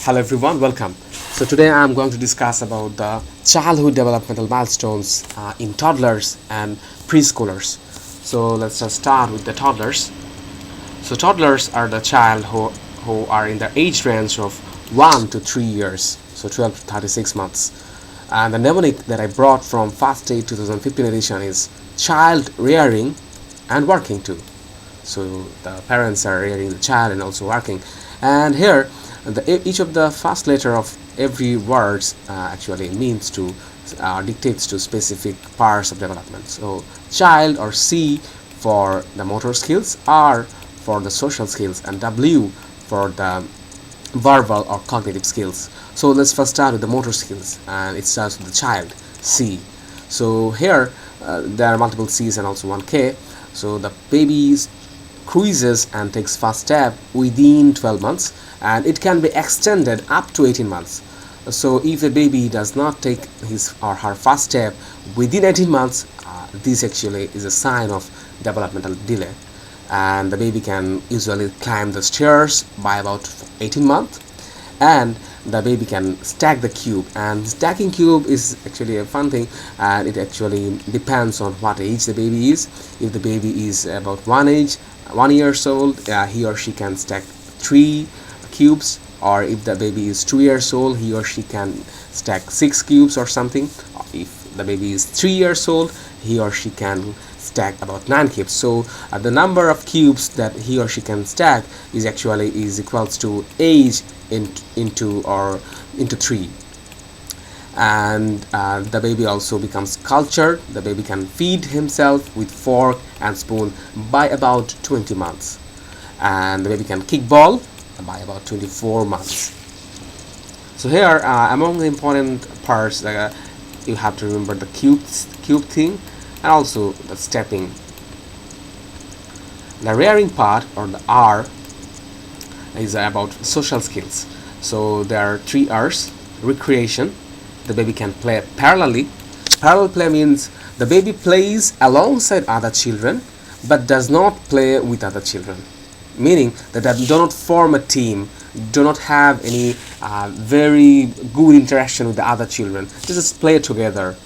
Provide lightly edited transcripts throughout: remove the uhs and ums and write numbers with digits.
Hello everyone, welcome. So today I'm going to discuss about the childhood developmental milestones in toddlers and preschoolers. So let's just start with the toddlers. So toddlers are the child who are in the age range of 1 to 3 years, so 12 to 36 months. And the mnemonic that I brought from Fast Aid 2015 edition is child rearing and working too. So the parents are rearing the child and also working. And here each of the first letter of every words actually means to dictates to specific parts of development. So child or C for the motor skills, R for the social skills, and W for the verbal or cognitive skills. So let's first start with the motor skills, and it starts with the child, C. So here there are multiple C's and also one K. So the baby cruises and takes first step within 12 months, and it can be extended up to 18 months. So if a baby does not take his or her first step within 18 months, this actually is a sign of developmental delay, and the baby can usually climb the stairs by about 18 months, and the baby can stack the cube. And stacking cube is actually a fun thing, and it actually depends on what age the baby is. If the baby is about 1 year old, he or she can stack 3 cubes, or if the baby is 2 years old, he or she can stack 6 cubes or something. If the baby is 3 years old, he or she can stack about 9 cubes. So the number of cubes that he or she can stack is equals to age into 3. And the baby also becomes cultured. The baby can feed himself with fork and spoon by about 20 months, and the baby can kick ball by about 24 months. So here among the important parts, you have to remember the cube thing, and also the stepping. The rearing part, or the R, is about social skills. So there are 3 R's. Recreation, the baby can play parallelly. Parallel play means the baby plays alongside other children but does not play with other children, meaning that they do not form a team, do not have any very good interaction with the other children, they just play together.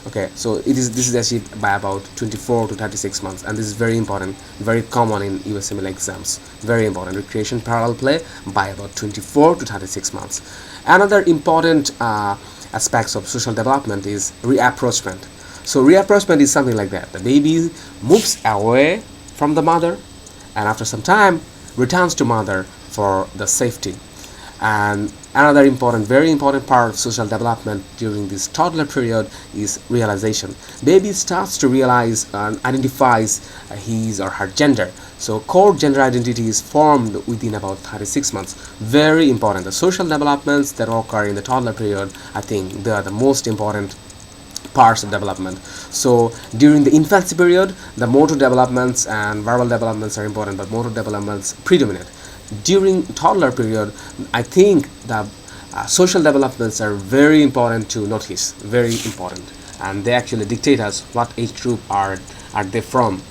Okay, so this is achieved by about 24 to 36 months, and this is very important, very common in USMLE exams. Very important. Recreation parallel play by about 24 to 36 months. Another important aspects of social development is reapproachment. So reapproachment is something like that. The baby moves away from the mother, and after some time returns to mother for the safety. And another very important part of social development during this toddler period is realization. Baby starts to realize and identifies his or her gender. So core gender identity is formed within about 36 months. Very important. The social developments that occur in the toddler period, I think they are the most important parts of development. So during the infancy period, the motor developments and verbal developments are important, but motor developments predominate. During toddler period, I think the social developments are very important to notice, very important, and they actually dictate us what age group are they from.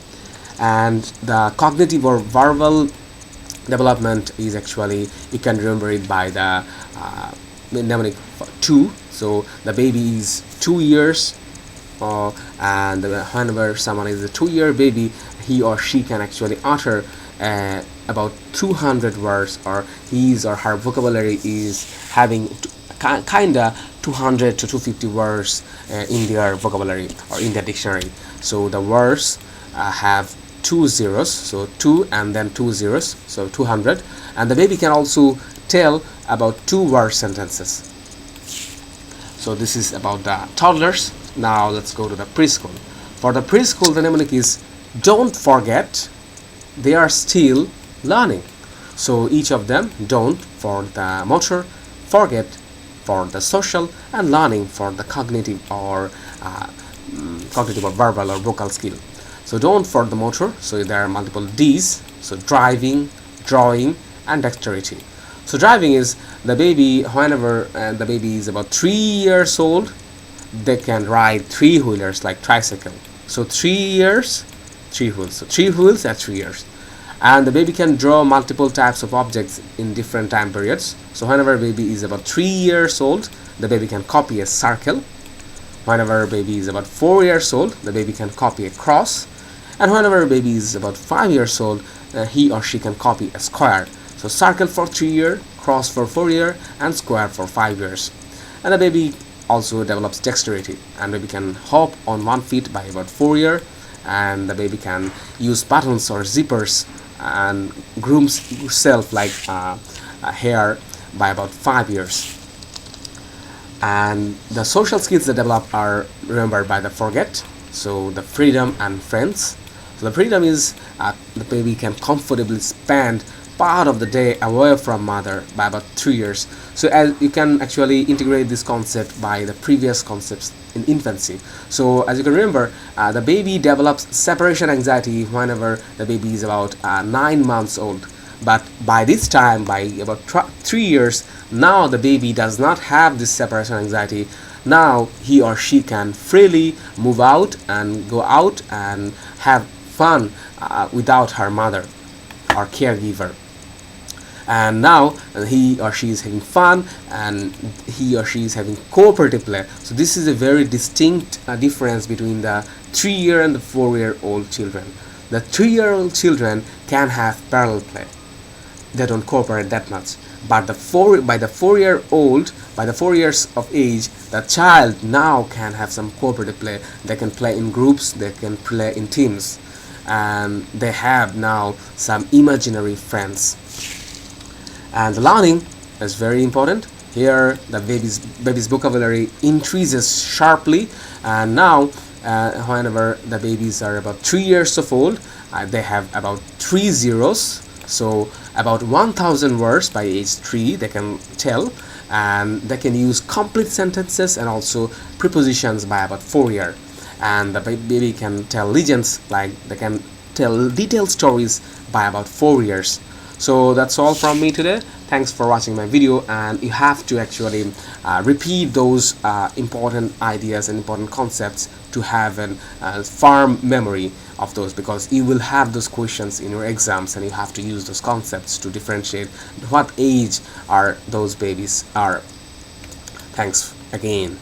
And the cognitive or verbal development is actually, you can remember it by the mnemonic 2. So the baby is 2 years, and whenever someone is a 2-year baby, he or she can actually utter about 200 words, or his or her vocabulary is having kinda 200 to 250 words in their vocabulary or in their dictionary. So the words have 2 zeros, so 2 and then 2 zeros, so 200. And the baby can also tell about 2-word sentences. So this is about the toddlers. Now let's go to the preschool. For the preschool, the mnemonic is don't forget, they are still learning. So each of them, don't for the motor, forget for the social, and learning for the cognitive or verbal or vocal skill. So don't for the motor, so there are multiple D's, so driving, drawing, and dexterity. So driving is the baby, whenever the baby is about 3 years old, they can ride 3-wheelers like tricycle. So 3 years, 3 wheels. So 3 wheels at 3 years. And the baby can draw multiple types of objects in different time periods. So whenever baby is about 3 years old, the baby can copy a circle. Whenever baby is about 4 years old, the baby can copy a cross. And whenever baby is about 5 years old, he or she can copy a square. So circle for 3 years, cross for 4 years, and square for 5 years. And the baby also develops dexterity, and baby can hop on 1 feet by about 4 years, and the baby can use buttons or zippers and grooms herself like hair by about 5 years. And the social skills that develop are remembered by the forget, so the freedom and friends. So the freedom is the baby can comfortably spend part of the day away from mother by about 3 years. So as you can actually integrate this concept by the previous concepts in infancy. So as you can remember, the baby develops separation anxiety whenever the baby is about 9 months old. But by this time, by about 3 years, now the baby does not have this separation anxiety. Now he or she can freely move out and go out and have fun without her mother or caregiver. And now he or she is having fun, and he or she is having cooperative play. So this is a very distinct difference between the 3-year and the 4-year-old children. The 3-year-old children can have parallel play. They don't cooperate that much. But by the 4 years of age, the child now can have some cooperative play. They can play in groups, they can play in teams, and they have now some imaginary friends. And the learning is very important. Here the baby's vocabulary increases sharply, and now whenever the babies are about 3 years of old, they have about 3 zeros. So about 1,000 words by age 3 they can tell, and they can use complete sentences and also prepositions by about 4 years. And the baby can tell legends, like they can tell detailed stories by about 4 years. So that's all from me today. Thanks for watching my video, and you have to actually repeat those important ideas and important concepts to have a firm memory of those, because you will have those questions in your exams, and you have to use those concepts to differentiate what age are those babies are. Thanks again.